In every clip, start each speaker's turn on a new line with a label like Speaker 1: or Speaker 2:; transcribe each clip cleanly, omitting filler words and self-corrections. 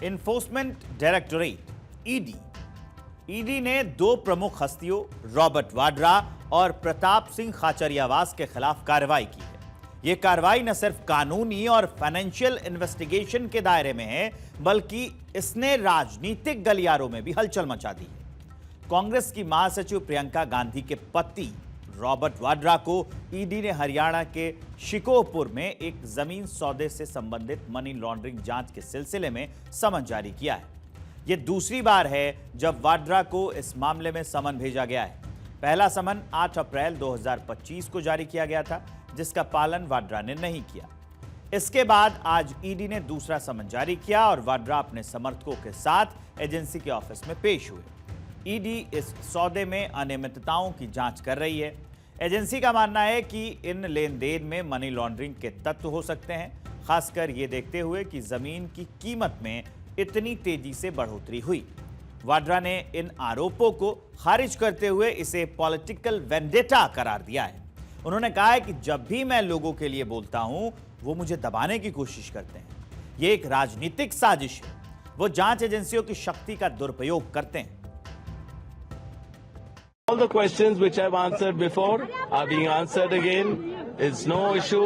Speaker 1: Enforcement directorate ED ने दो प्रमुख हस्तियों रॉबर्ट वाड्रा और प्रताप सिंह खाचरियावास के खिलाफ कार्रवाई की है। यह कार्रवाई न सिर्फ कानूनी और फाइनेंशियल इन्वेस्टिगेशन के दायरे में है, बल्कि इसने राजनीतिक गलियारों में भी हलचल मचा दी है। कांग्रेस की महासचिव प्रियंका गांधी के पति रॉबर्ट वाड्रा को ईडी ने हरियाणा के शिकोहपुर में एक जमीन सौदे से संबंधित मनी लॉन्ड्रिंग जांच के सिलसिले में समन जारी किया है। यह दूसरी बार है जब वाड्रा को इस मामले में समन भेजा गया है। पहला समन 8 अप्रैल 2025 को जारी किया गया था, जिसका पालन वाड्रा ने नहीं किया। इसके बाद आज ईडी ने दूसरा समन जारी किया और वाड्रा अपने समर्थकों के साथ एजेंसी के ऑफिस में पेश हुए। ईडी इस सौदे में अनियमितताओं की जांच कर रही है। एजेंसी का मानना है कि इन लेन देन में मनी लॉन्ड्रिंग के तत्व हो सकते हैं, खासकर ये देखते हुए कि जमीन की कीमत में इतनी तेजी से बढ़ोतरी हुई। वाड्रा ने इन आरोपों को खारिज करते हुए इसे पॉलिटिकल वेंडेटा करार दिया है। उन्होंने कहा है कि जब भी मैं लोगों के लिए बोलता हूं, वो मुझे दबाने की कोशिश करते हैं। यह एक राजनीतिक साजिश है। वो जांच एजेंसियों की शक्ति का दुरुपयोग करते हैं।
Speaker 2: All the questions which I've answered before are being answered again. It's no issue.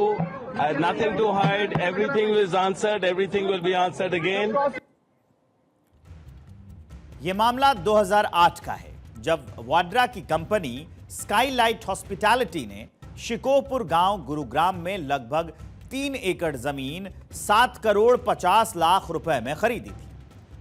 Speaker 2: I had nothing to hide. Everything was answered. Everything will be answered again.
Speaker 1: यह मामला 2008 का है, जब वाड्रा की कंपनी स्काईलाइट हॉस्पिटैलिटी ने शिकोहपुर गांव गुरुग्राम में लगभग 3 एकड़ जमीन 7 करोड़ 50 लाख रुपए में खरीदी थी।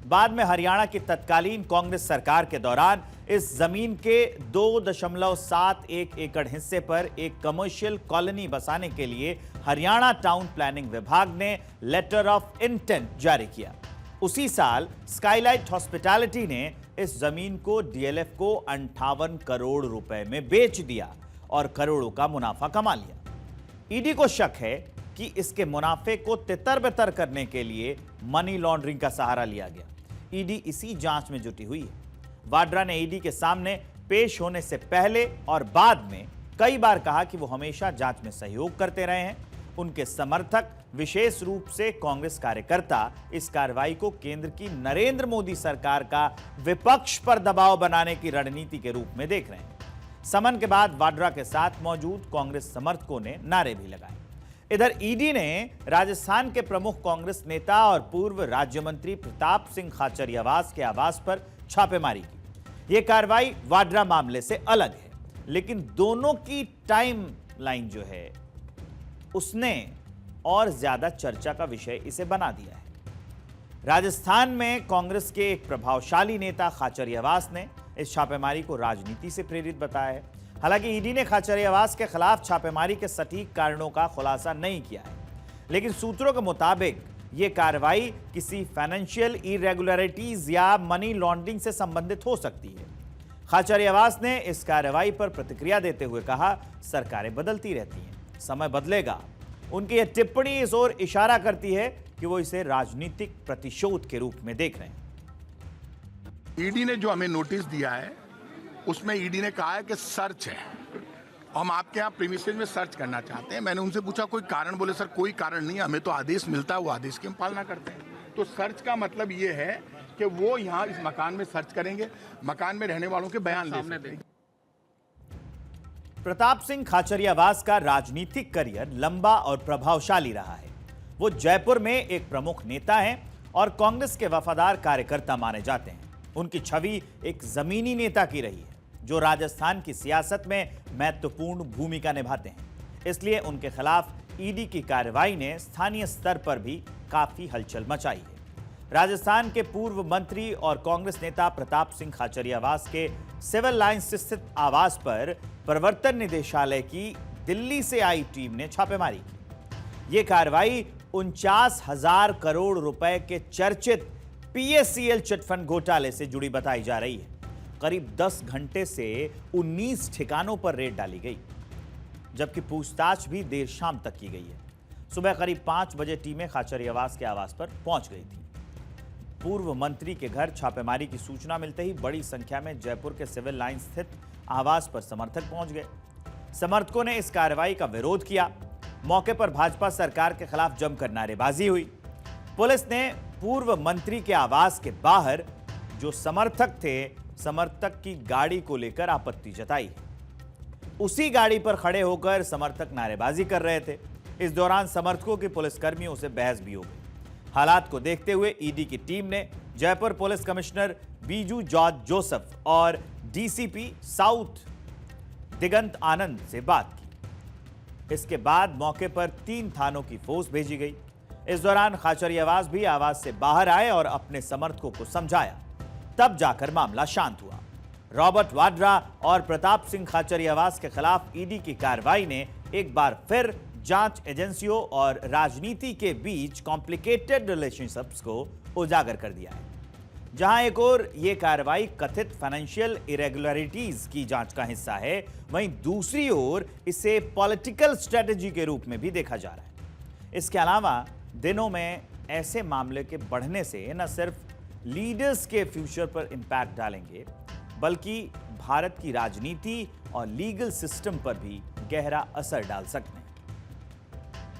Speaker 1: बाद में हरियाणा की तत्कालीन कांग्रेस सरकार के दौरान इस जमीन के 2.71 एकड़ हिस्से पर एक कमर्शियल कॉलोनी बसाने के लिए हरियाणा टाउन प्लानिंग विभाग ने लेटर ऑफ इंटेंट जारी किया। उसी साल स्काईलाइट हॉस्पिटैलिटी ने इस जमीन को डीएलएफ को 58 करोड़ रुपए में बेच दिया और करोड़ों का मुनाफा कमा लिया। ईडी को शक है कि इसके मुनाफे को तितर-बितर करने के लिए मनी लॉन्ड्रिंग का सहारा लिया गया। ईडी इसी जांच में जुटी हुई है। वाड्रा ने ईडी के सामने पेश होने से पहले और बाद में कई बार कहा कि वो हमेशा जांच में सहयोग करते रहे हैं। उनके समर्थक, विशेष रूप से कांग्रेस कार्यकर्ता, इस कार्रवाई को केंद्र की नरेंद्र मोदी सरकार का विपक्ष पर दबाव बनाने की रणनीति के रूप में देख रहे हैं। समन के बाद वाड्रा के साथ मौजूद कांग्रेस समर्थकों ने नारे भी लगाए। इधर ईडी ने राजस्थान के प्रमुख कांग्रेस नेता और पूर्व राज्य मंत्री प्रताप सिंह खाचरियावास के आवास पर छापेमारी की। यह कार्रवाई वाड्रा मामले से अलग है, लेकिन दोनों की टाइम लाइन जो है उसने और ज्यादा चर्चा का विषय इसे बना दिया है। राजस्थान में कांग्रेस के एक प्रभावशाली नेता खाचरियावास ने इस छापेमारी को राजनीति से प्रेरित बताया है। हालांकि ईडी ने खाचरियावास के खिलाफ छापेमारी के सटीक कारणों का खुलासा नहीं किया है, लेकिन सूत्रों के मुताबिक यह कार्रवाई किसी फाइनेंशियल इरेगुलरिटीज या मनी लॉन्ड्रिंग से संबंधित हो सकती है। खाचरियावास ने इस कार्रवाई पर प्रतिक्रिया देते हुए कहा, सरकारें बदलती रहती हैं, समय बदलेगा। उनकी यह टिप्पणी इस ओर इशारा करती है कि वो इसे राजनीतिक प्रतिशोध के रूप में देख रहे हैं।
Speaker 3: ईडी ने जो हमें नोटिस दिया है, उसमें ईडी ने कहा है कि सर्च है। हम आपके यहाँ प्रीमिसेस में सर्च करना चाहते हैं। मैंने उनसे पूछा कोई कारण, बोले सर कोई कारण नहीं, हमें तो आदेश मिलता है, वो आदेश की हम पालना करते हैं। तो सर्च का मतलब ये है कि वो यहाँ इस मकान में सर्च करेंगे, मकान में रहने वालों के बयान ले सकते हैं।
Speaker 1: प्रताप सिंह खाचरियावास का राजनीतिक करियर लंबा और प्रभावशाली रहा है। वो जयपुर में एक प्रमुख नेता हैं और कांग्रेस के वफादार कार्यकर्ता माने जाते हैं। उनकी छवि एक जमीनी नेता की रही है, जो राजस्थान की सियासत में महत्वपूर्ण भूमिका निभाते हैं। इसलिए उनके खिलाफ ईडी की कार्रवाई ने स्थानीय स्तर पर भी काफी हलचल मचाई है। राजस्थान के पूर्व मंत्री और कांग्रेस नेता प्रताप सिंह खाचरियावास के सिविल लाइंस स्थित आवास पर प्रवर्तन निदेशालय की दिल्ली से आई टीम ने छापेमारी की। यह कार्रवाई 49,000 करोड़ रुपए के चर्चित पीएससीएल चिटफंड घोटाले से जुड़ी बताई जा रही है। करीब 10 घंटे से 19 ठिकानों पर रेड डाली गई, जबकि पूछताछ भी देर शाम तक की गई है। सुबह करीब 5 बजे टीमें खाचरियावास के आवास पर पहुंच गई थी। पूर्व मंत्री के घर छापेमारी की सूचना मिलते ही बड़ी संख्या में जयपुर के सिविल लाइन स्थित आवास पर समर्थक पहुंच गए। समर्थकों ने इस कार्रवाई का विरोध किया। मौके पर भाजपा सरकार के खिलाफ जमकर नारेबाजी हुई। पुलिस ने पूर्व मंत्री के आवास के बाहर जो समर्थक थे, समर्थक की गाड़ी को लेकर आपत्ति जताई है। उसी गाड़ी पर खड़े होकर समर्थक नारेबाजी कर रहे थे। इस दौरान समर्थकों के पुलिसकर्मियों से बहस भी हो गई। हालात को देखते हुए ईडी की टीम ने Jaipur police commissioner Biju George Joseph और डीसीपी साउथ दिगंत आनंद से बात की। इसके बाद मौके पर 3 थानों की फोर्स भेजी गई। इस दौरान खाचरियावास भी आवास से बाहर आए और अपने समर्थकों को समझाया। तब जाकर मामला शांत हुआ। रॉबर्ट वाड्रा और प्रताप सिंह खाचरियावास के खिलाफ ईडी की कार्रवाई ने एक बार फिर जांच एजेंसियों और राजनीति के बीच कॉम्प्लिकेटेड रिलेशनशिप्स को उजागर कर दिया है। जहां एक और ये कार्रवाई कथित फाइनेंशियल इरेगुलरिटीज की जांच का हिस्सा है, वहीं दूसरी ओर इसे पॉलिटिकल स्ट्रेटजी के रूप में भी देखा जा रहा है। इसके अलावा दिनों में ऐसे मामले के बढ़ने से न सिर्फ लीडर्स के फ्यूचर पर इंपैक्ट डालेंगे, बल्कि भारत की राजनीति और लीगल सिस्टम पर भी गहरा असर डाल सकते हैं।